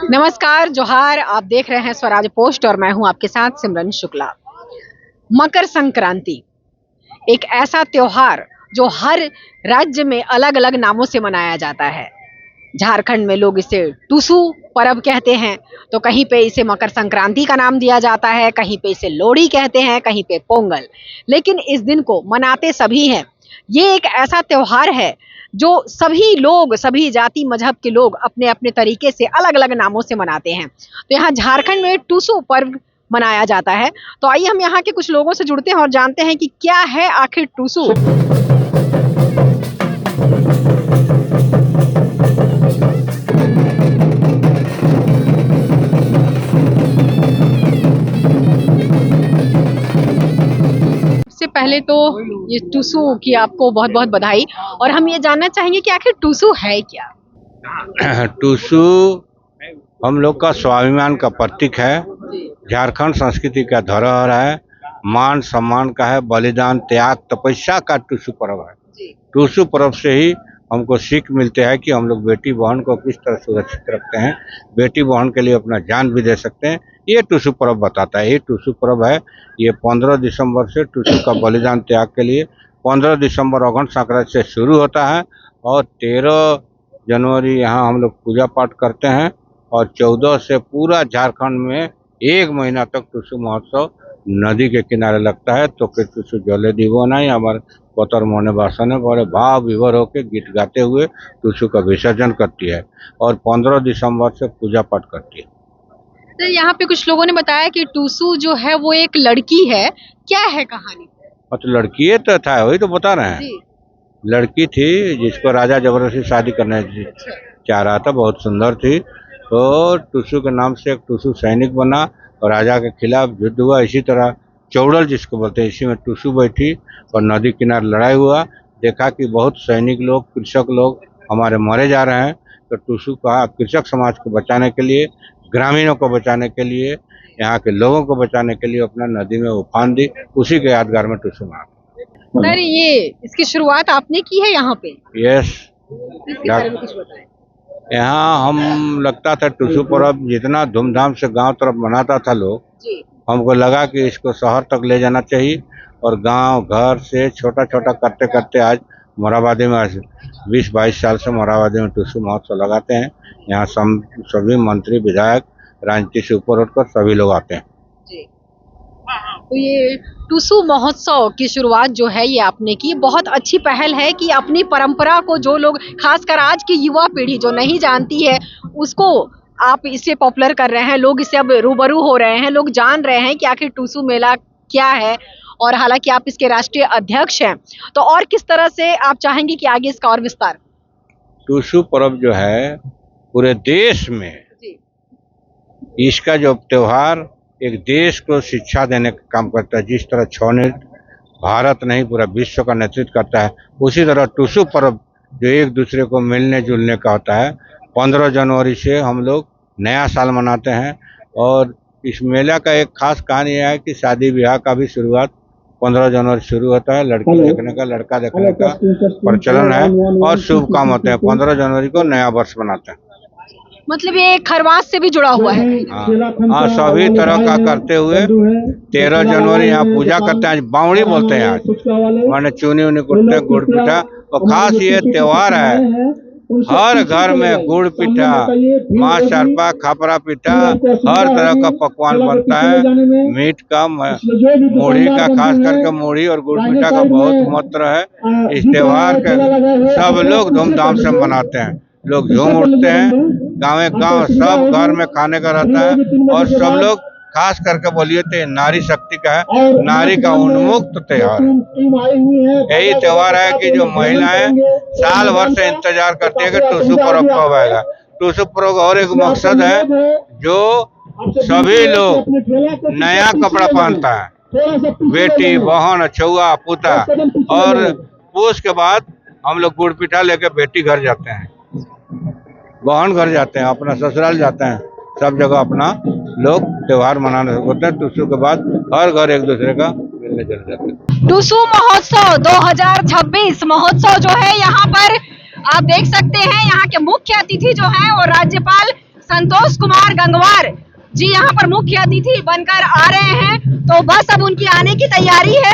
नमस्कार, जोहार। आप देख रहे हैं स्वराज पोस्ट और मैं हूं आपके साथ सिमरन शुक्ला। मकर संक्रांति एक ऐसा त्योहार जो हर राज्य में अलग अलग नामों से मनाया जाता है। झारखंड में लोग इसे टुसु पर्व कहते हैं, तो कहीं पे इसे मकर संक्रांति का नाम दिया जाता है, कहीं पे इसे लोहड़ी कहते हैं, कहीं पे पोंगल। लेकिन इस दिन को मनाते सभी हैं। ये एक ऐसा त्योहार है जो सभी लोग, सभी जाति मजहब के लोग अपने अपने तरीके से अलग अलग नामों से मनाते हैं। तो यहाँ झारखंड में टुसु पर्व मनाया जाता है। तो आइए हम यहाँ के कुछ लोगों से जुड़ते हैं और जानते हैं कि क्या है आखिर टुसु। सबसे पहले तो ये टुसु की आपको बहुत बहुत बधाई। और हम ये जानना चाहेंगे कि आखिर टुसु है क्या। टुसु हम लोग का स्वाभिमान का प्रतीक है, झारखंड संस्कृति का धरोहर है, मान सम्मान का है, बलिदान त्याग तपस्या का टुसु पर्व है। टुसु पर्व से ही हमको सीख मिलते हैं कि हम लोग बेटी बहन को किस तरह सुरक्षित रखते हैं, बेटी बहन के लिए अपना जान भी दे सकते हैं। ये टुसु पर्व बताता है। ये टुसु पर्व है, ये 15 दिसंबर से टुसु का बलिदान त्याग के लिए 15 दिसंबर अघन संक्रांति से शुरू होता है और 13 जनवरी यहाँ हम लोग पूजा पाठ करते हैं और 14 से पूरा झारखंड में 1 महीना तक टुसु महोत्सव नदी के किनारे लगता है। तो कि टुसु जले दीवो नहीं, हमारे पतर मोने बासन है, बड़े भाव विभोर होकर गीत गाते हुए टुसु का विसर्जन करती है और 15 दिसंबर से पूजा पाठ करती है। तो यहाँ पे कुछ लोगों ने बताया कि टुसु जो है वो एक लड़की है, क्या है कहानी। तो लड़की तो था, वही तो बता रहे हैं। लड़की थी जिसको राजा जबरदस्ती शादी करने चाह रहा था, बहुत सुंदर थी। तो टुसु के नाम से एक टुसु सैनिक बना और राजा के खिलाफ युद्ध हुआ। इसी तरह चौड़ल जिसको बोलते हैं, इसी में टुसु बैठी और नदी किनारे लड़ाई हुआ। देखा कि बहुत सैनिक लोग, कृषक लोग हमारे मरे जा रहे हैं, तो टुसु का कृषक समाज को बचाने के लिए, ग्रामीणों को बचाने के लिए, यहाँ के लोगों को बचाने के लिए अपना नदी में उफान दी। उसी के यादगार में टुसु मना। सर, ये इसकी शुरुआत आपने की है यहाँ पे? यस। इसके बारे में कुछ बताएं। यहाँ हम लगता था टुसु पर्व जितना धूमधाम से गांव तरफ मनाता था लोग, हमको लगा कि इसको शहर तक ले जाना चाहिए और गांव घर से छोटा छोटा करते करते आज मोराबादी में 20-22 साल से मोराबादी में टुसु महोत्सव लगाते हैं। यहाँ सभी मंत्री विधायक राजनीति से ऊपर उठकर सभी लोग आते हैं। तो ये टुसु महोत्सव की शुरुआत जो है ये आपने की, बहुत अच्छी पहल है कि अपनी परंपरा को जो लोग, खासकर आज की युवा पीढ़ी जो नहीं जानती है, उसको आप इसे पॉपुलर कर रहे हैं। लोग इससे अब रूबरू हो रहे हैं, लोग जान रहे हैं कि आखिर टुसु मेला क्या है। और हालांकि आप इसके राष्ट्रीय अध्यक्ष हैं, तो और किस तरह से आप चाहेंगे कि आगे इसका और विस्तार। टुसु पर्व जो है पूरे देश में, इसका जो त्योहार एक देश को शिक्षा देने का काम करता है। जिस तरह छौ नृत्य भारत नहीं पूरा विश्व का नेतृत्व करता है, उसी तरह टुसु पर्व जो एक दूसरे को मिलने जुलने का होता है। 15 जनवरी से हम लोग नया साल मनाते हैं और इस मेला का एक खास कहानी यह है कि शादी ब्याह का भी शुरुआत 15 जनवरी शुरू होता है। लड़की देखने का, लड़का देखने का प्रचलन है और शुभ काम होते हैं। 15 जनवरी को नया वर्ष मनाते हैं। मतलब ये खरवास से भी जुड़ा हुआ है। हाँ, सभी तरह का करते हुए 13 जनवरी यहाँ पूजा करते हैं। बावड़ी बोलते हैं आज, माने चूनी उनी कुटते हैं, गुड़ पिठा। और खास ये त्योहार है, हर घर में गुड़ पिठा, माँ सरपा, खापरा पिठा, हर तरह का पकवान बनता है। मीट का, मूढ़ी का, खास करके मूढ़ी और गुड़ पिठा का बहुत महत्व है। इस त्योहार के सब लोग धूमधाम से मनाते हैं, लोग झूम उठते हैं। गाँव सब घर में खाने का रहता है और सब लोग खास करके बोलिए तो नारी शक्ति का है, नारी का उन्मुक्त त्योहार। यही त्योहार है कि जो महिलाएं साल भर से इंतजार करती है कि टुसु पर्व कब आएगा। टुसु पर्व और एक मकसद है, जो सभी लोग नया कपड़ा पहनता है, बेटी बहन छुआ पुता, और पूछ के बाद हम लोग गुड़ पिठा लेके बेटी घर जाते हैं, बहन घर जाते हैं, अपना ससुराल जाते हैं, सब जगह अपना लोग त्योहार मनाने होते हैं। टुसु के बाद हर घर एक दूसरे का मिलने चले जाते हैं। टुसु महोत्सव 2026 महोत्सव जो है, यहाँ पर आप देख सकते हैं यहाँ के मुख्य अतिथि जो हैं वो राज्यपाल संतोष कुमार गंगवार जी यहाँ पर मुख्य अतिथि बनकर आ रहे हैं, तो बस अब उनकी आने की तैयारी है।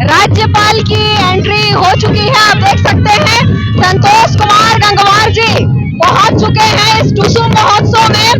राज्यपाल की एंट्री हो चुकी है, आप देख सकते हैं संतोष कुमार गंगवार जी पहुंच चुके हैं इस टुसु महोत्सव में।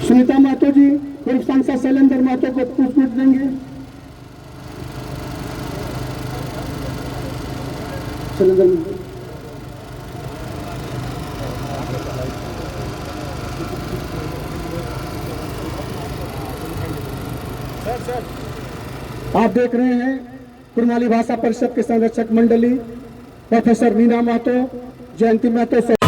सुनीता महतो जी पूर्व सांसद शैलेंद्र महतो को पुष्प देंगे। शैलेंद्र महतो आप देख रहे हैं कुरमाली भाषा परिषद के संरक्षक मंडली प्रोफेसर मीना महतो, जयंती महतो।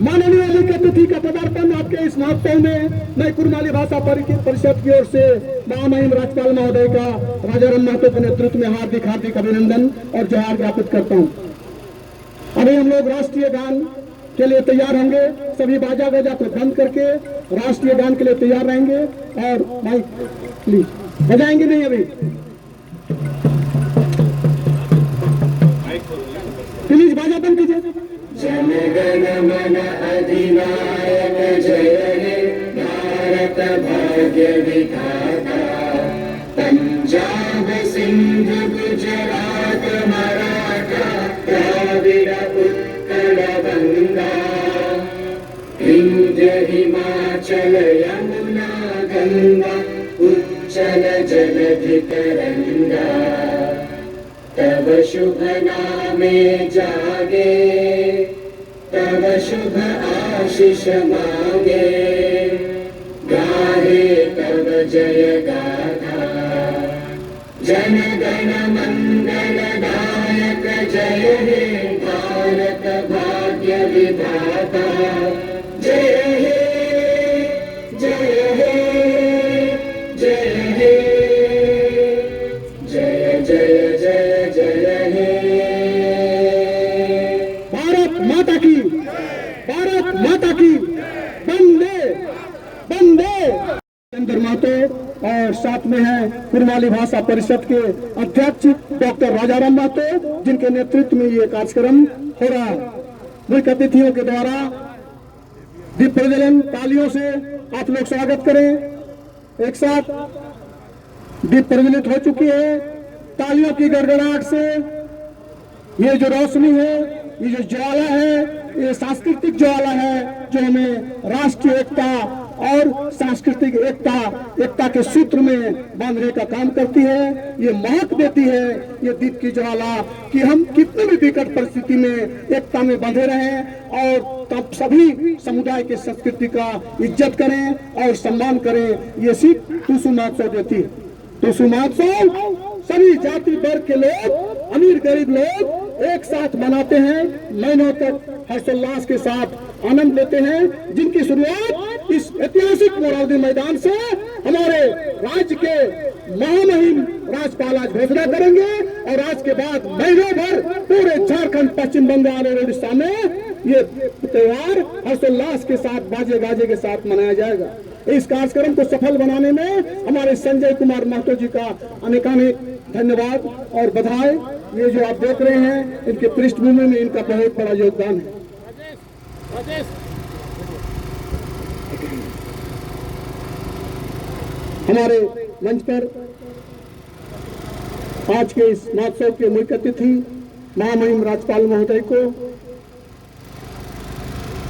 माननीय मुख्य अतिथि का पदार्पण आपके इस महोत्सव में मैं कुरमाली भाषा परिषद की ओर से महामहिम राज्यपाल महोदय का राजाराम महतो के नेतृत्व में हार्दिक हार्दिक अभिनंदन और जोहार ज्ञापित करता हूँ। अभी हम लोग राष्ट्रीय गान के लिए तैयार होंगे, सभी बाजा गाजा को बंद करके राष्ट्रीय गान के लिए तैयार रहेंगे और माइक प्लीज बजाएंगे नहीं अभी, प्लीज बाजा बंद कीजिए। जन गण मन अधिनायक जय हे हिमाचल यमुना गंगा उच्चल जलधि तरंगा तव शुभ नामे जागे तव शुभ आशीष मांगे गाहे तव जय गाथा जन गण मंगल दायक जय हे भारत भाग्य विधाता जय हे जय हे जय हे जय जय जय जय हे भारत माता की वंदे वंदे। नरेंद्र महतो और साथ में है कुरमाली भाषा परिषद के अध्यक्ष डॉक्टर राजाराम महतो, जिनके नेतृत्व में ये कार्यक्रम हो रहा है। मुख्य अतिथियों के द्वारा दीप प्रज्वलन तालियों से आप लोग स्वागत करें। एक साथ दीप प्रज्वलित हो चुकी है। तालियों की गड़गड़ाहट से ये जो रोशनी है, ये जो ज्वाला है, ये सांस्कृतिक ज्वाला है जो हमें राष्ट्रीय एकता और सांस्कृतिक एकता के सूत्र में बांधने का काम करती है। ये महक देती है ये दीप की ज्वाला कि हम कितनी भी विकट परिस्थिति में एकता में बंधे रहें और तब सभी समुदाय के संस्कृति का इज्जत करें और सम्मान करें। ये सीख टुसु महोत्सव देती है। टुसु महोत्सव सभी जाति वर्ग के लोग, अमीर गरीब लोग एक साथ मनाते हैं, महीनों तक हर्षोल्लास के साथ आनंद लेते हैं, जिनकी शुरुआत इस ऐतिहासिक मोरहाबादी मैदान से हमारे राज्य के महामहिम राज्यपाल आज घोषणा करेंगे और आज के बाद महीनों भर पूरे झारखंड, पश्चिम बंगाल और उड़ीसा में ये त्योहार हर्षोल्लास के साथ बाजे गाजे के साथ मनाया जाएगा। इस कार्यक्रम को सफल बनाने में हमारे संजय कुमार महतो जी का अनेकानेक धन्यवाद और बधाई। ये जो आप देख रहे हैं, इनके पृष्ठभूमि में इनका बहुत बड़ा योगदान है। हमारे मंच पर आज के इस महोत्सव के मुख्य अतिथि महामहिम राज्यपाल महोदय को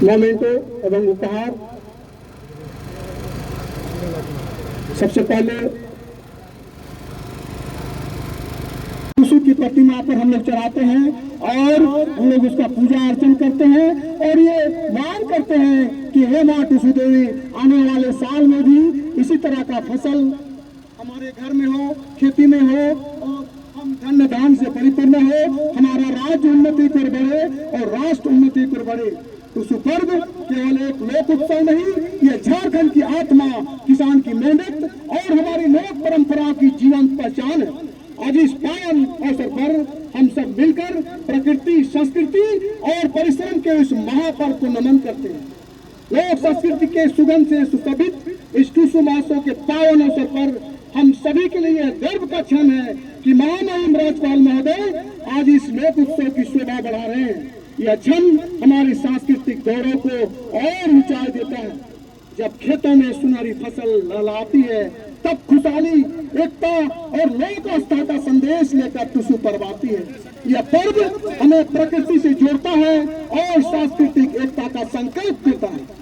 मोमेंटो एवं उपहार सबसे पहले टुसु की प्रतिमा पर हम लोग चढ़ाते हैं और हम लोग उसका पूजा अर्चन करते हैं और ये मांग करते हैं कि हे मां टुसु देवी, आने वाले साल में भी इसी तरह का फसल हमारे घर में हो, खेती में हो और हम धन्य धान से परिपूर्ण हो, हमारा राज्य उन्नति पर बढ़े और राष्ट्र उन्नति पर बढ़े। टुसु पर्व केवल एक लोक उत्सव नहीं, ये झारखंड की आत्मा, किसान की मेहनत और हमारी लोक परंपरा की जीवंत पहचान है। आज इस पावन अवसर पर हम सब मिलकर प्रकृति, संस्कृति और परिश्रम के इस महापर्व को नमन करते हैं। लोक संस्कृति के सुगंध से सुशोभित इस टुसु महोत्सव के पावन अवसर पर हम सभी के लिए गर्व का क्षण है कि महामहिम राज्यपाल महोदय आज इस लोक उत्सव की शोभा बढ़ा रहे हैं। यह क्षण हमारी सांस्कृतिक गौरव को और ऊंचाई देता है। जब खेतों में सुनहरी फसल लहलाती है, तब खुशहाली, एकता और लोक आस्था का संदेश लेकर टुसु पर्व आती है। यह पर्व हमें प्रकृति से जोड़ता है और सांस्कृतिक एकता का संकल्प देता है।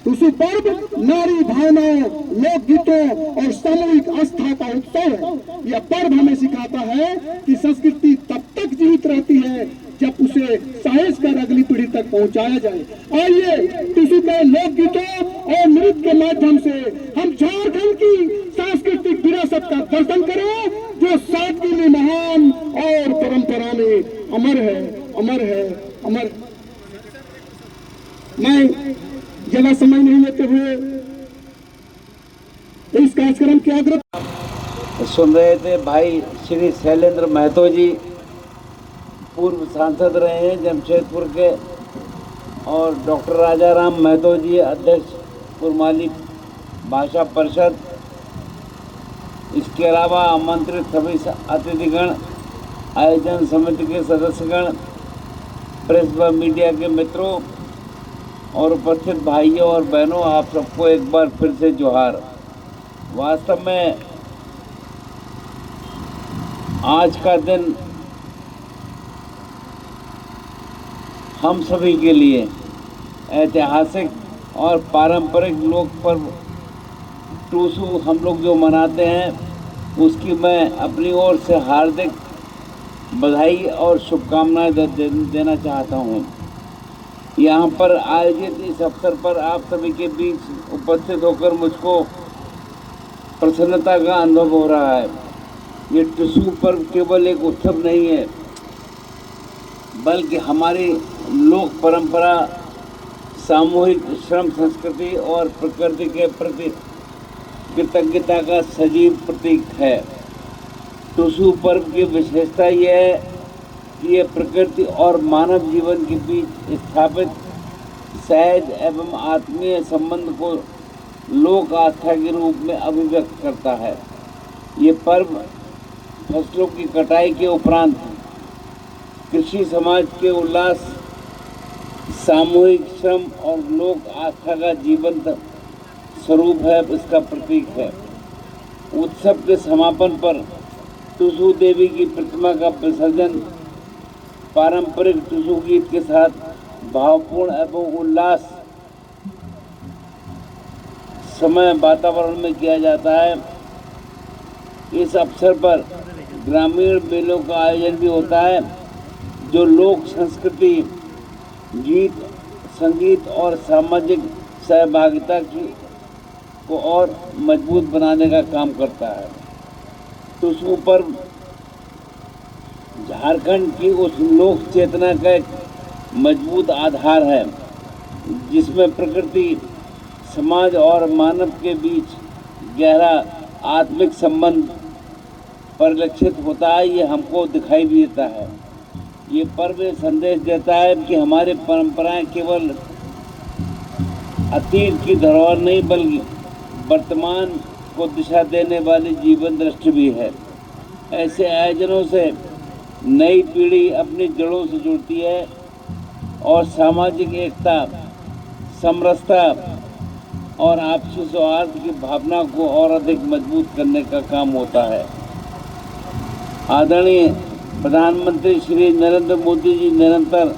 टुसु पर्व नारी भावनाओं, लोक गीतों और सामूहिक आस्था का उत्सव है। यह पर्व हमें सिखाता है कि संस्कृति तब तक जीवित रहती है जब उसे सहेज कर अगली पीढ़ी तक पहुंचाया जाए। आइए टुसु के लोक गीतों और नृत्य के माध्यम से हम झारखंड की सांस्कृतिक विरासत का दर्शन करें, जो सादगी में महान और परंपरा में अमर है, अमर है, अमर। मैं ज्यादा समय नहीं लेते हुए इस कार्यक्रम के अग्रत सुन रहे थे भाई श्री शैलेंद्र महतो जी, पूर्व सांसद रहे हैं जमशेदपुर के, और डॉक्टर राजाराम महतो जी अध्यक्ष कुरमाली भाषा परिषद। इसके अलावा आमंत्रित सभी अतिथिगण, आयोजन समिति के सदस्यगण, प्रेस व मीडिया के मित्रों और उपस्थित भाइयों और बहनों, आप सबको एक बार फिर से जोहार। वास्तव में आज का दिन हम सभी के लिए ऐतिहासिक और पारंपरिक लोक पर्व टूसू हम लोग जो मनाते हैं, उसकी मैं अपनी ओर से हार्दिक बधाई और शुभकामनाएं देना चाहता हूं। यहाँ पर आयोजित इस अवसर पर आप सभी के बीच उपस्थित होकर मुझको प्रसन्नता का अनुभव हो रहा है। ये टूसू पर्व केवल एक उत्सव नहीं है, बल्कि हमारी लोक परंपरा, सामूहिक श्रम संस्कृति और प्रकृति के प्रति कृतज्ञता का सजीव प्रतीक है। टूसू पर्व की विशेषता यह है कि ये प्रकृति और मानव जीवन के बीच स्थापित सहज एवं आत्मीय संबंध को लोक आस्था के रूप में अभिव्यक्त करता है। ये पर्व फसलों की कटाई के उपरांत कृषि समाज के उल्लास, सामूहिक श्रम और लोक आस्था का जीवंत स्वरूप है, इसका प्रतीक है। उत्सव के समापन पर टूसू देवी की प्रतिमा का विसर्जन पारंपरिक टूसू गीत के साथ भावपूर्ण एवं उल्लास समय वातावरण में किया जाता है। इस अवसर पर ग्रामीण मेलों का आयोजन भी होता है, जो लोक संस्कृति, गीत, संगीत और सामाजिक सहभागिता को और मजबूत बनाने का काम करता है। टूसू पर्व झारखंड की उस लोक चेतना का एक मजबूत आधार है, जिसमें प्रकृति, समाज और मानव के बीच गहरा आत्मिक संबंध परिलक्षित होता है। ये हमको दिखाई भी देता है। ये पर्व संदेश देता है कि हमारी परंपराएं केवल अतीत की धरोहर नहीं, बल्कि वर्तमान को दिशा देने वाली जीवन दृष्टि भी है। ऐसे आयोजनों से नई पीढ़ी अपनी जड़ों से जुड़ती है और सामाजिक एकता, समरसता और आपसी सौहार्द की भावना को और अधिक मजबूत करने का काम होता है। आदरणीय प्रधानमंत्री श्री नरेंद्र मोदी जी निरंतर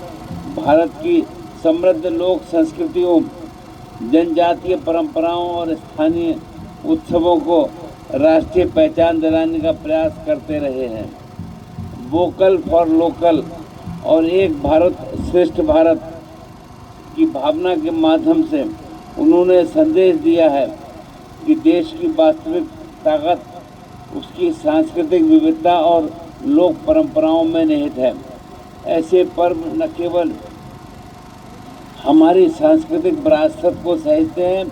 भारत की समृद्ध लोक संस्कृतियों, जनजातीय परंपराओं और स्थानीय उत्सवों को राष्ट्रीय पहचान दिलाने का प्रयास करते रहे हैं। वोकल फॉर लोकल और एक भारत श्रेष्ठ भारत की भावना के माध्यम से उन्होंने संदेश दिया है कि देश की वास्तविक ताकत उसकी सांस्कृतिक विविधता और लोक परंपराओं में निहित है। ऐसे पर्व न केवल हमारी सांस्कृतिक विरासत को सहेजते हैं,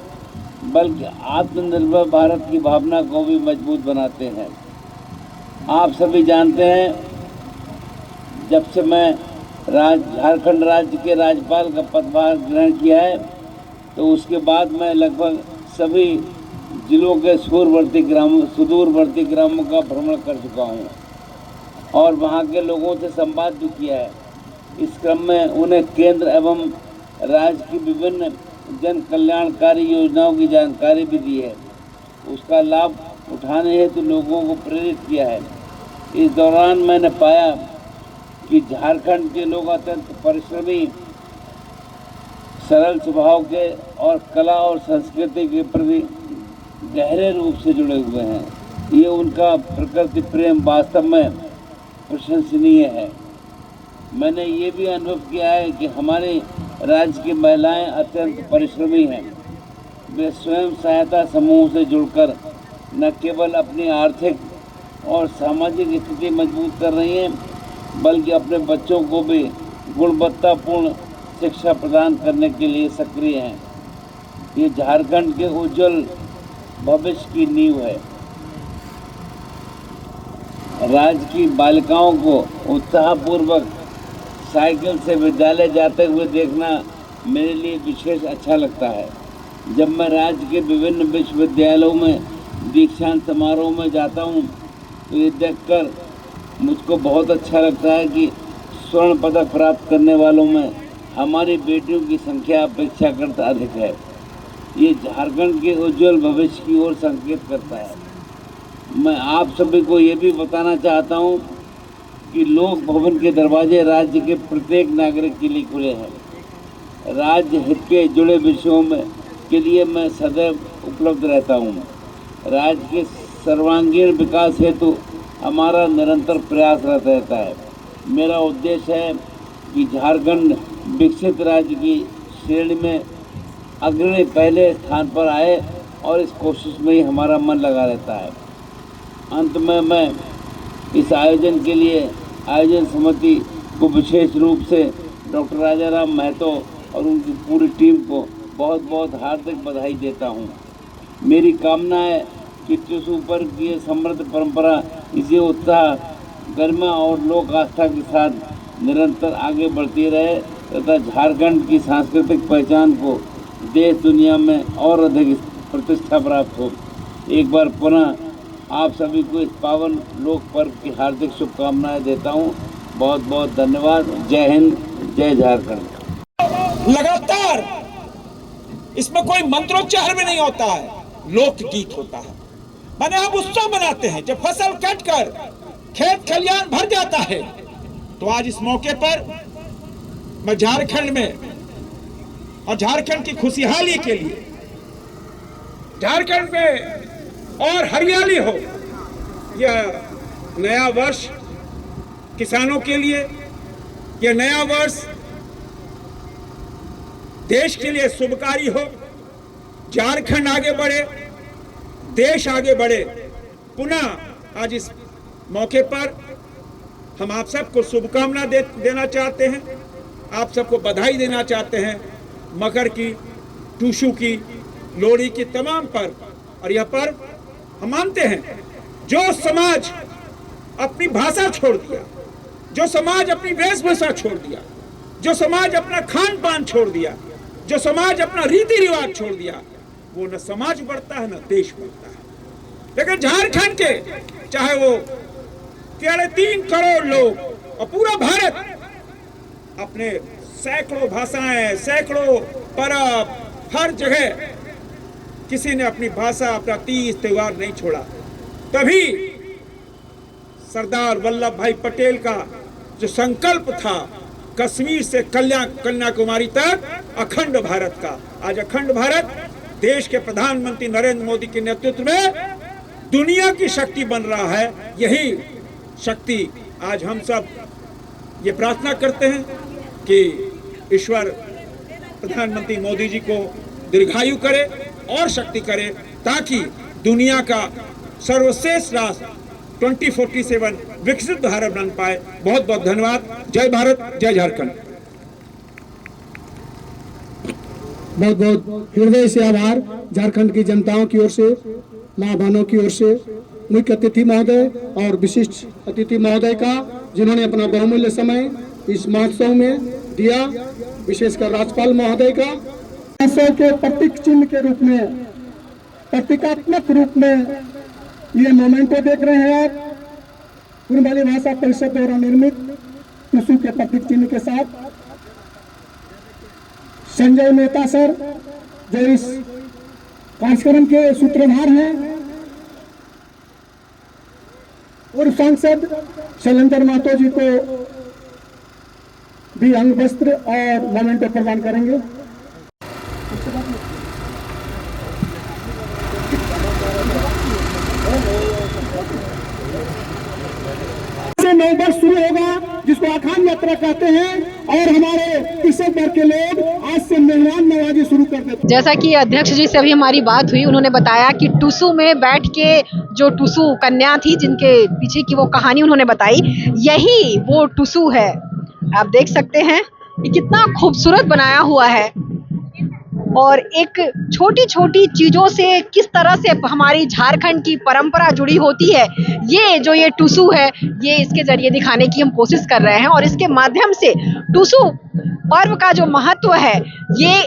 बल्कि आत्मनिर्भर भारत की भावना को भी मजबूत बनाते हैं। आप सभी जानते हैं, जब से मैं झारखंड राज्य के राज्यपाल का पदभार ग्रहण किया है, तो उसके बाद मैं लगभग सभी जिलों के सुदूरवर्ती ग्रामों का भ्रमण कर चुका हूँ और वहाँ के लोगों से संवाद भी किया है। इस क्रम में उन्हें केंद्र एवं राज्य की विभिन्न जन कल्याणकारी योजनाओं की जानकारी भी दी है। उसका लाभ उठाने हेतु लोगों को प्रेरित किया है। इस दौरान मैंने पाया कि झारखंड के लोग अत्यंत परिश्रमी, सरल स्वभाव के और कला और संस्कृति के प्रति गहरे रूप से जुड़े हुए हैं। ये उनका प्रकृति प्रेम वास्तव में प्रशंसनीय है। मैंने ये भी अनुभव किया है कि हमारे राज्य की महिलाएं अत्यंत परिश्रमी हैं। वे स्वयं सहायता समूह से जुड़कर न केवल अपनी आर्थिक और सामाजिक स्थिति मजबूत कर रही हैं, बल्कि अपने बच्चों को भी गुणवत्तापूर्ण शिक्षा प्रदान करने के लिए सक्रिय हैं। ये झारखंड के उज्जवल भविष्य की नींव है। राज्य की बालिकाओं को उत्साहपूर्वक साइकिल से विद्यालय जाते हुए देखना मेरे लिए विशेष अच्छा लगता है। जब मैं राज्य के विभिन्न विश्वविद्यालयों में दीक्षांत समारोह में जाता हूँ, तो ये देखकर मुझको बहुत अच्छा लगता है कि स्वर्ण पदक प्राप्त करने वालों में हमारी बेटियों की संख्या अपेक्षाकृत अधिक है। ये झारखंड के उज्जवल भविष्य की ओर संकेत करता है। मैं आप सभी को ये भी बताना चाहता हूँ कि लोक भवन के दरवाजे राज्य के प्रत्येक नागरिक के लिए खुले हैं। राज्य हित के जुड़े विषयों में के लिए मैं सदैव उपलब्ध रहता हूँ। राज्य के सर्वांगीण विकास हेतु हमारा निरंतर प्रयास रहता है। मेरा उद्देश्य है कि झारखंड विकसित राज्य की श्रेणी में अग्रणी पहले स्थान पर आए और इस कोशिश में ही हमारा मन लगा रहता है। अंत में मैं इस आयोजन के लिए आयोजन समिति को विशेष रूप से डॉक्टर राजाराम महतो और उनकी पूरी टीम को बहुत बहुत हार्दिक बधाई देता हूँ। मेरी कामना है कि टुसू पर्व की ये समृद्ध परंपरा इसी उत्साह, गरिमा और लोक आस्था के साथ निरंतर आगे बढ़ती रहे तथा झारखंड की सांस्कृतिक पहचान को देश दुनिया में और अधिक प्रतिष्ठा प्राप्त हो। एक बार पुनः आप सभी को इस पावन लोक पर्व की हार्दिक शुभकामनाएं देता हूं। बहुत बहुत धन्यवाद। जय हिंद, जय झारखंड। लगातार इसमें कोई मंत्रोच्चार भी नहीं होता है, लोकगीत होता है। माने हम उत्सव मनाते हैं जब फसल कट कर खेत खलियान भर जाता है। तो आज इस मौके पर मैं झारखंड में और झारखंड की खुशहाली के लिए, झारखंड में और हरियाली हो, यह नया वर्ष किसानों के लिए, यह नया वर्ष देश के लिए शुभकारी हो। झारखंड आगे बढ़े, देश आगे बढ़े। पुनः आज इस मौके पर हम आप सबको शुभकामना देना चाहते हैं, आप सबको बधाई देना चाहते हैं मकर की, टुसू की, लोहड़ी की तमाम पर्व। और यह पर्व हम मानते हैं जो समाज अपनी भाषा छोड़ दिया, जो समाज अपनी वेशभूषा छोड़ दिया, जो समाज अपना खान पान छोड़ दिया, जो समाज अपना रीति रिवाज छोड़ दिया, वो न समाज बढ़ता है न देश बढ़ता है। लेकिन झारखंड के चाहे वो 3.5 करोड़ लोग और पूरा भारत अपने सैकड़ों भाषाएं, सैकड़ों पर्व, हर जगह किसी ने अपनी भाषा, अपना तीज त्योहार नहीं छोड़ा। तभी सरदार वल्लभ भाई पटेल का जो संकल्प था, कश्मीर से कन्याकुमारी तक अखंड भारत का, आज अखंड भारत देश के प्रधानमंत्री नरेंद्र मोदी के नेतृत्व में दुनिया की शक्ति बन रहा है। यही शक्ति आज हम सब ये प्रार्थना करते हैं कि ईश्वर प्रधानमंत्री मोदी जी को दीर्घायु करे और शक्ति करे, ताकि दुनिया का सर्वश्रेष्ठ राष्ट्र 2047 विकसित भारत बन पाए। बहुत बहुत धन्यवाद। जय भारत, जय झारखंड। बहुत बहुत हृदय से आभार झारखंड की जनताओं की ओर से, माँ बहनों की ओर से, मुख्य अतिथि महोदय और विशिष्ट अतिथि महोदय का, जिन्होंने अपना बहुमूल्य समय इस महोत्सव में दिया, विशेषकर राज्यपाल महोदय का। के प्रतीक चिन्ह के रूप में, प्रतीकात्मक रूप में ये मोमेंटो देख रहे हैं आप, कुर्माली भाषा परिषद द्वारा निर्मित टुसू के प्रतीक चिन्ह के साथ। संजय मेहता सर जो इस कार्यक्रम के सूत्रधार हैं, और सांसद शैलेंद्र महतो जी को भी अंग वस्त्र और मोमेंटो प्रदान करेंगे। नौ वर्ष शुरू होगा जिसको अखान यात्रा कहते हैं, और हमारे कृषक वर्ग के लोग आज से मेहमान नवाजी शुरू कर देते हैं। जैसा कि अध्यक्ष जी से अभी हमारी बात हुई, उन्होंने बताया कि टुसू में बैठ के जो टुसू कन्या थी, जिनके पीछे की वो कहानी उन्होंने बताई, यही वो टुसू है। आप देख सकते हैं कि कितना खूबसूरत बनाया हुआ है, और एक छोटी छोटी चीजों से किस तरह से हमारी झारखंड की परंपरा जुड़ी होती है, ये टुसू है, ये इसके जरिए दिखाने की हम कोशिश कर रहे हैं। और इसके माध्यम से टुसू पर्व का जो महत्व है, ये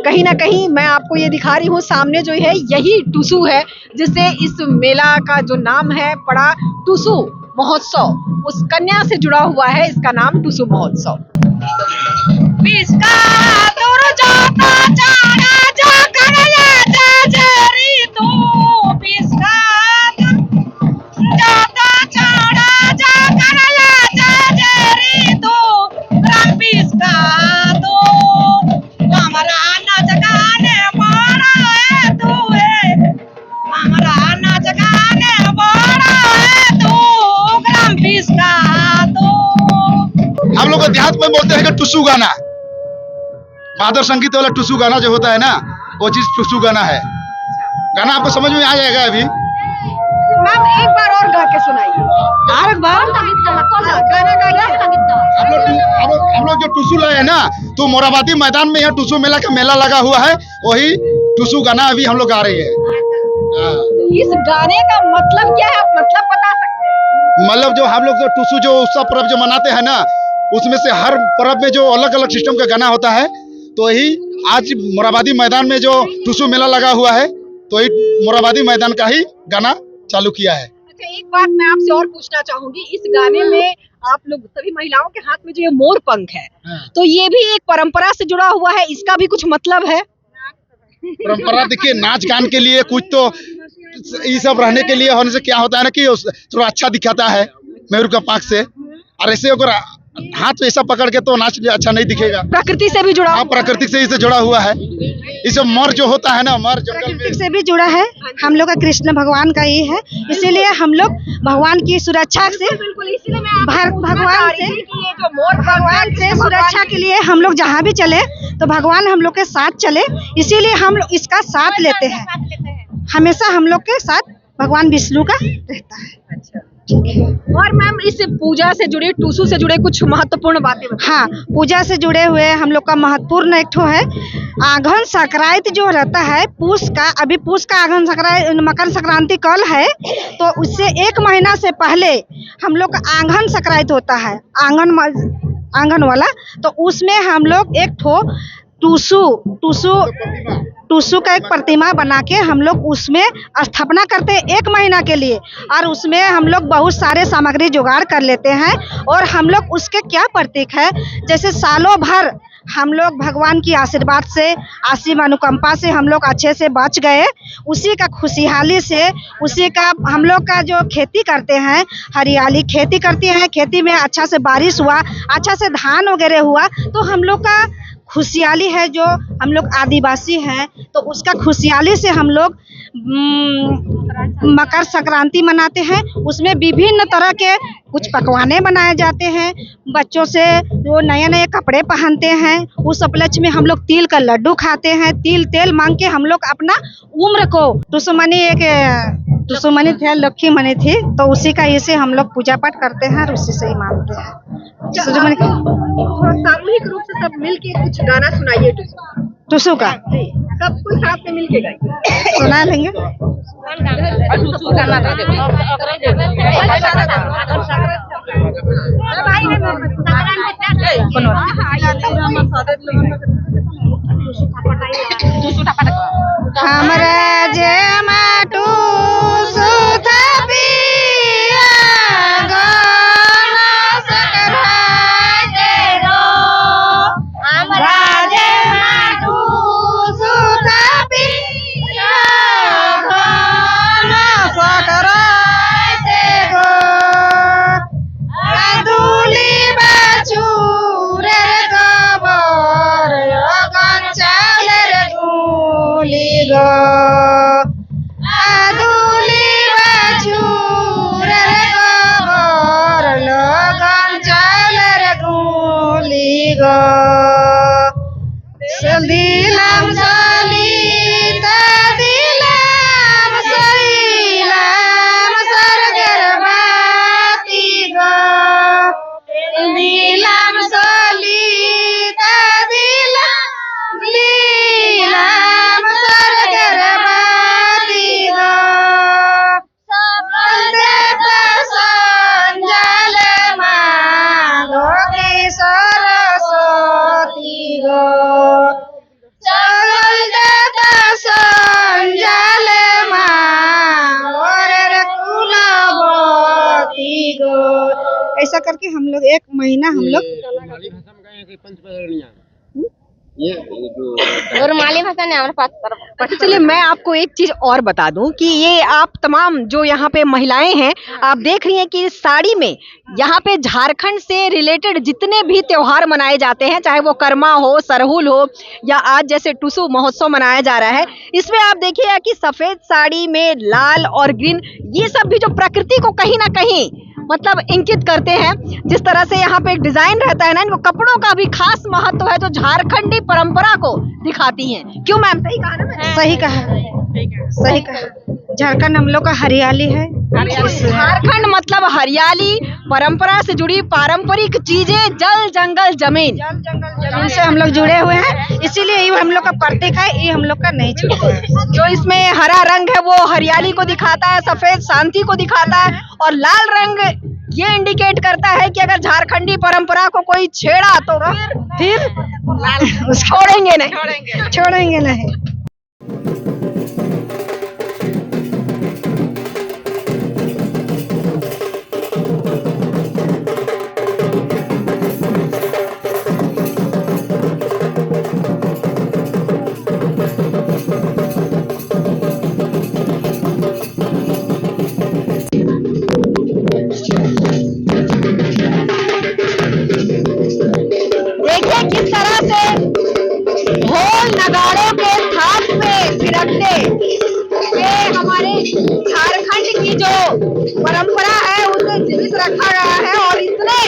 कहीं ना कहीं मैं आपको ये दिखा रही हूँ सामने जो है, यही टुसू है, जिससे इस मेला का जो नाम है पड़ा टुसू महोत्सव। उस कन्या से जुड़ा हुआ है इसका नाम टुसू महोत्सव। हमारा नाच गाने मारा टुसु गाना, मादर संगीत वाला टुसु गाना जो होता है ना, वो चीज टुसु गाना है। गाना आपको समझ में आ जाएगा अभी। मैम एक बार और गा के सुनाइए। और एक बार गाना गाइए। हम लोग जो टुसु लाए हैं ना, तो मोराबादी मैदान में यहाँ टुसु मेला का मेला लगा हुआ है, वही टुसु गाना अभी हम लोग गा रहे हैं। इस गाने का मतलब क्या है, आप मतलब बता सकते हैं? मतलब जो हम लोग जो टुसु जो उत्सव पर्व जो मनाते हैं ना, उसमें से हर पर्व में जो अलग अलग सिस्टम का गाना होता है, तो यही आज मोराबादी मैदान में जो टुसु मेला लगा हुआ है, तो यही मोराबादी मैदान का ही गाना चालू किया है। अच्छा, एक बात मैं आपसे और पूछना चाहूंगी, इस गाने में आप लोग सभी महिलाओं के हाथ में जो ये मोर पंख है, तो ये भी एक परंपरा से जुड़ा हुआ है, इसका भी कुछ मतलब है? परंपरा देखिए, नाच गान के लिए कुछ तो ये सब रहने के लिए होने से क्या होता है ना कि थोड़ा अच्छा दिखाता है मयूर का पंख से, और ऐसे अगर हाथ में ऐसा पकड़ के तो नाच भी अच्छा नहीं दिखेगा। प्रकृति से भी जुड़ा, हाँ, प्रकृति से इसे जुड़ा हुआ है। इसे मोर जो होता है ना, मोर जंगल में से भी जुड़ा है। हम लोग का कृष्ण भगवान का ये है, इसीलिए हम लोग भगवान की सुरक्षा से, भगवान से सुरक्षा के लिए हम लोग जहाँ भी चले तो भगवान हम लोग के साथ चले, इसीलिए हम लोग इसका साथ लेते हैं। हमेशा हम लोग के साथ भगवान विष्णु का रहता है। अच्छा, और मैम इस पूजा से जुड़े, टुसु से जुड़े कुछ महत्वपूर्ण बातें बताइए। हाँ, पूजा से जुड़े हुए हम लोग का महत्वपूर्ण एक ठो है आघन संक्रांति जो रहता है पूस का। अभी पूस का आघन संक्रांति, मकर संक्रांति कल है, तो उससे 1 महीना से पहले हम लोग का आघन संक्रांति होता है, आंगन वाला। तो उसमें हम लोग एक ठो टुसु का एक प्रतिमा बना के हम लोग उसमें स्थापना करते हैं 1 महीना के लिए, और उसमें हम लोग बहुत सारे सामग्री जुगाड़ कर लेते हैं। और हम लोग उसके क्या प्रतीक है, जैसे सालों भर हम लोग भगवान की आशीर्वाद से, असीम अनुकंपा से हम लोग अच्छे से बच गए, उसी का खुशहाली से, उसी का हम लोग का जो खेती करते हैं, हरियाली खेती करते हैं, खेती में अच्छा से बारिश हुआ, अच्छा से धान वगैरह हुआ, तो हम लोग का खुशहाली है। जो हम लोग आदिवासी हैं तो उसका खुशहाली से हम लोग मकर संक्रांति मनाते हैं। उसमें विभिन्न तरह के कुछ पकवाने बनाए जाते हैं, बच्चों से वो नए नए कपड़े पहनते हैं। उस उपलक्ष्य में हम लोग तिल का लड्डू खाते हैं, तिल तेल मांग के हम लोग अपना उम्र को, टुसुमनी थे, लक्ष्मी मनी थी, तो उसी का इसे हम लोग पूजा पाठ करते हैं और उसी से ही मानते हैं। सामूहिक रूप से सब मिलके कुछ गाना सुनाइए टुसु का, सब कोई साथ में मिलके गाइए। सुना लेंगे। हमरा जे माटू सुधा पिया गाना सकराते रो, हमरा जे माटू सुधा पिया गाना सकराते रो, राधुली बाछुरे गोबर योगन चालेर गुली गो, आधुली बाछुरे गोबर योगन चालेर गुली गो, दिलाम सलिता दिलाम सैलाम सरगर बाती गो, दिलाम सलिता दिलाम लीलाम सरगर बाती गो, संदेता संजल माधो की सरस्वती गो, संदेता संजल माधो कुलवती गो। ऐसा करके हम लोग 1 महीना हम लोग अच्छा, चलिए मैं आपको एक चीज और बता दूं कि ये आप तमाम जो यहाँ पे महिलाएं हैं, आप देख रही हैं कि इस साड़ी में यहाँ पे झारखंड से रिलेटेड जितने भी त्योहार मनाए जाते हैं, चाहे वो कर्मा हो, सरहुल हो, या आज जैसे टुसु महोत्सव मनाया जा रहा है, इसमें आप देखिए कि सफेद साड़ी में लाल और ग्रीन, ये सब भी जो प्रकृति को कहीं ना कहीं मतलब इंकित करते हैं। जिस तरह से यहाँ पे एक डिजाइन रहता है ना, इनको कपड़ों का भी खास महत्व है जो झारखंडी परंपरा को दिखाती हैं। क्यों मैम, सही कहा ना मैंने? सही कहा, सही कहा। झारखंड हम लोग का हरियाली है। झारखंड मतलब हरियाली, परंपरा से जुड़ी पारंपरिक चीजें, जल जंगल जमीन से हम लोग जुड़े हुए हैं, इसीलिए ये हम लोग का प्रतीक है, ये हम लोग का नहीं छूटता है। जो इसमें हरा रंग है वो हरियाली को दिखाता है, सफेद शांति को दिखाता है, और लाल रंग ये इंडिकेट करता है कि अगर झारखंडी परंपरा को कोई छेड़ा तो फिर छोड़ेंगे नहीं, छोड़ेंगे नहीं। देखिए किस तरह से ढोल नगाड़ों के थाप में थिरकते, ये हमारे झारखंड की जो परंपरा है उसे जीवित रखा गया है। और इतने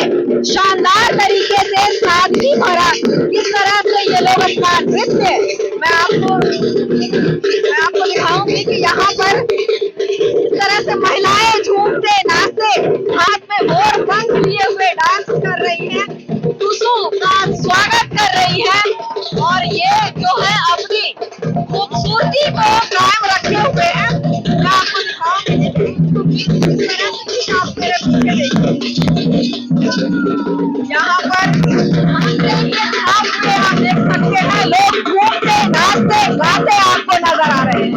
शानदार तरीके से सादगी भरा किस तरह से ये लोग अपना नृत्य, मैं आपको दिखाऊंगी कि यहाँ पर इस तरह से महिलाएं झूमते नाचते हाथ में मोर पंख लिए हुए डांस कर रही हैं, टुसू का स्वागत कर रही हैं, और ये जो है अपनी खूबसूरती को कायम रखे हुए हैं। मैं आपको दिखाऊंगी आप मेरे पीछे देखिए, यहाँ पर आप देख सकते हैं लोग झूमते नाचते गाते आपको नजर आ रहे हैं।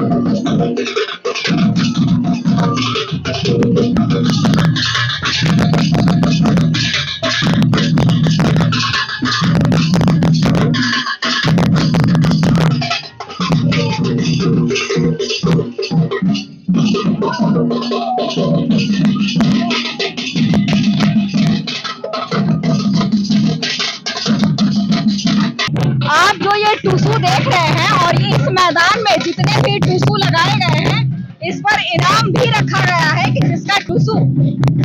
आप जो ये टुसू देख रहे हैं, और ये इस मैदान में जितने भी टुसू लगाए गए हैं, इस पर इनाम भी रखा गया है कि जिसका टुसू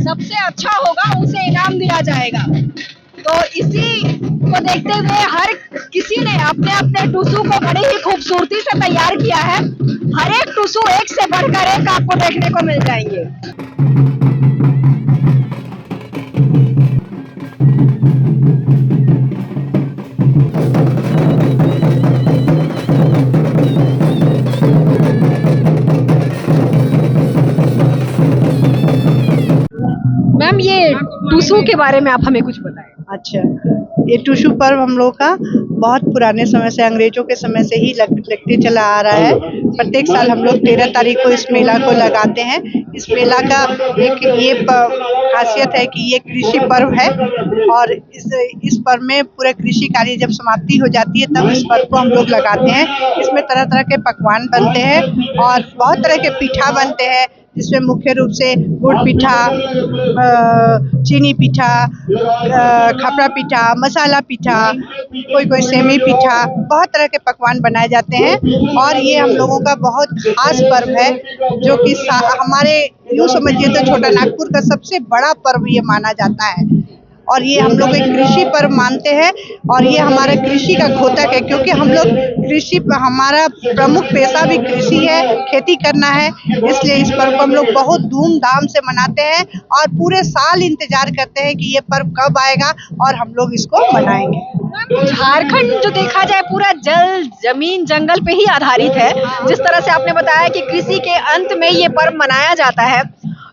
सबसे अच्छा होगा उसे इनाम दिया जाएगा। तो इसी को देखते हुए हर किसी ने अपने अपने टुसू को बड़ी ही खूबसूरती से तैयार किया है। हर एक टुसू एक से बढ़कर एक आपको देखने को मिल जाएंगे। मैम, ये टुसू के बारे में आप हमें कुछ बताएं। अच्छा, ये टुसू पर्व हम लोग का बहुत पुराने समय से, अंग्रेजों के समय से ही लगते चला आ रहा है। प्रत्येक साल हम लोग 13 तारीख को इस मेला को लगाते हैं। इस मेला का एक ये खासियत है कि ये कृषि पर्व है, और इस पर्व में पूरे कृषि कार्य जब समाप्ति हो जाती है तब इस पर्व को हम लोग लगाते हैं। इसमें तरह तरह के पकवान बनते हैं और बहुत तरह के पीठा बनते हैं, जिसमें मुख्य रूप से गुड़ पीठा, चीनी पीठा, खपरा पीठा, मसाला पीठा, कोई सेमी पीठा, बहुत तरह के पकवान बनाए जाते हैं। और ये हम लोगों का बहुत खास पर्व है, जो कि हमारे यूँ समझिए तो छोटा नागपुर का सबसे बड़ा पर्व ये माना जाता है। और ये हम लोग एक कृषि पर्व मानते हैं, और ये हमारा कृषि का घोतक है, क्योंकि हम लोग कृषि, हमारा प्रमुख पेशा भी कृषि है, खेती करना है। इसलिए इस पर्व को हम लोग बहुत धूमधाम से मनाते हैं और पूरे साल इंतजार करते हैं कि ये पर्व कब आएगा और हम लोग इसको मनाएंगे। झारखंड जो देखा जाए पूरा जल जमीन जंगल पे ही आधारित है। जिस तरह से आपने बताया कि कृषि के अंत में ये पर्व मनाया जाता है,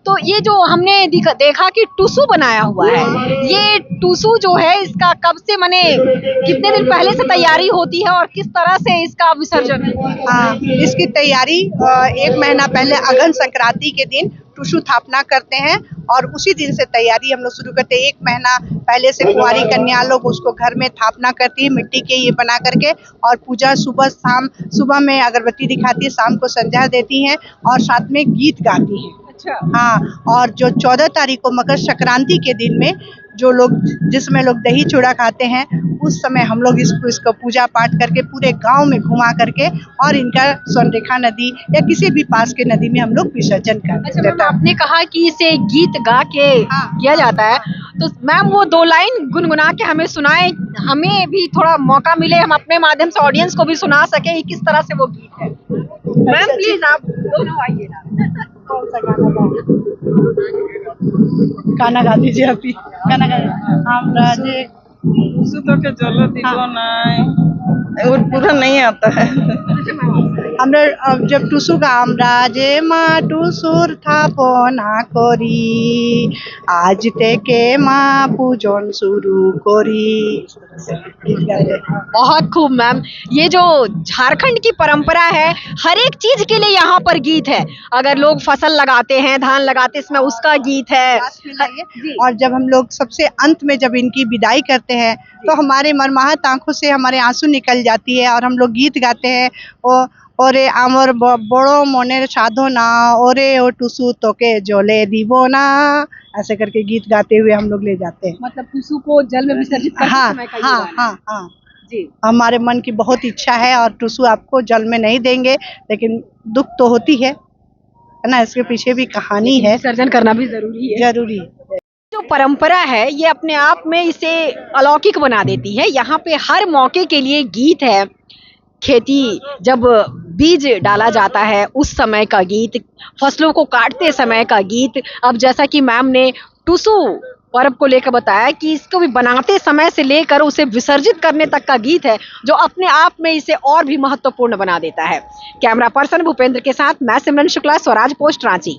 तो ये जो हमने देखा कि टुसू बनाया हुआ है, ये टुसू जो है इसका कब से, माने कितने दिन पहले से तैयारी होती है और किस तरह से इसका विसर्जन होता है? हाँ, इसकी तैयारी 1 महीना पहले अगहन संक्रांति के दिन टुसू स्थापना करते हैं, और उसी दिन से तैयारी हम लोग शुरू करते हैं। 1 महीना पहले से कुंवारी कन्या लोग उसको घर में स्थापना करती है, मिट्टी के ये बना करके, और पूजा सुबह शाम, सुबह में अगरबत्ती दिखाती है, शाम को संध्या देती हैं और साथ में गीत गाती हैं। अच्छा। हाँ, और जो 14 तारीख को मकर संक्रांति के दिन में जो लोग जिसमें लोग दही चूड़ा खाते हैं, उस समय हम लोग इसको पूजा पाठ करके पूरे गांव में घुमा करके और इनका स्वर्णरेखा नदी या किसी भी पास के नदी में हम लोग विसर्जन कर अच्छा देते मैम, हैं। आपने कहा कि इसे गीत गा के किया जाता है, तो मैम वो 2 लाइन गुनगुना के हमें सुनाए, हमें भी थोड़ा मौका मिले, हम अपने माध्यम से ऑडियंस को भी सुना सके कि किस तरह से वो गीत है। मैम प्लीज आप दोनों आइए ना। कौन सा गाना गाना गा दीजिए आप ही। गाना गा हम राजे सुतो के जल दिगो नाय और पूरा नहीं आता है। আমরা जब টুসু গাম রাজে মা টুসুর স্থাপনা করি আজ থেকে মা পূজন শুরু করি। बहुत खूब मैम, ये जो झारखंड की परंपरा है, हर एक चीज के लिए यहाँ पर गीत है। अगर लोग फसल लगाते हैं, धान लगाते हैं, इसमें उसका गीत है। और जब हम लोग सबसे अंत में जब इनकी विदाई करते हैं तो हमारे मरमाहत आंखों से हमारे आंसू निकल जाती है और हम लोग गीत गाते हैं। ओरे आमर बड़ो मोनेर साधना ओरे ओ टुसु तोके जले दीबो ना, ऐसे करके गीत गाते हुए हम लोग ले जाते हैं। मतलब टुसु को जल में विसर्जित करते हाँ समय का ये हाँ गाना है। हाँ हाँ जी, हमारे मन की बहुत इच्छा है और टुसु आपको जल में नहीं देंगे, लेकिन दुख तो होती है ना, इसके पीछे भी कहानी है, विसर्जन करना भी जरूरी है। जरूरी है। जो परंपरा है ये अपने आप में इसे अलौकिक बना देती है। यहाँ पे हर मौके के लिए गीत है। खेती जब बीज डाला जाता है उस समय का गीत, फसलों को काटते समय का गीत। अब जैसा कि मैम ने टुसु पर्व को लेकर बताया कि इसको भी बनाते समय से लेकर उसे विसर्जित करने तक का गीत है, जो अपने आप में इसे और भी महत्वपूर्ण बना देता है। कैमरा पर्सन भूपेंद्र के साथ मैं सिमरन शुक्ला, स्वराज पोस्ट, रांची।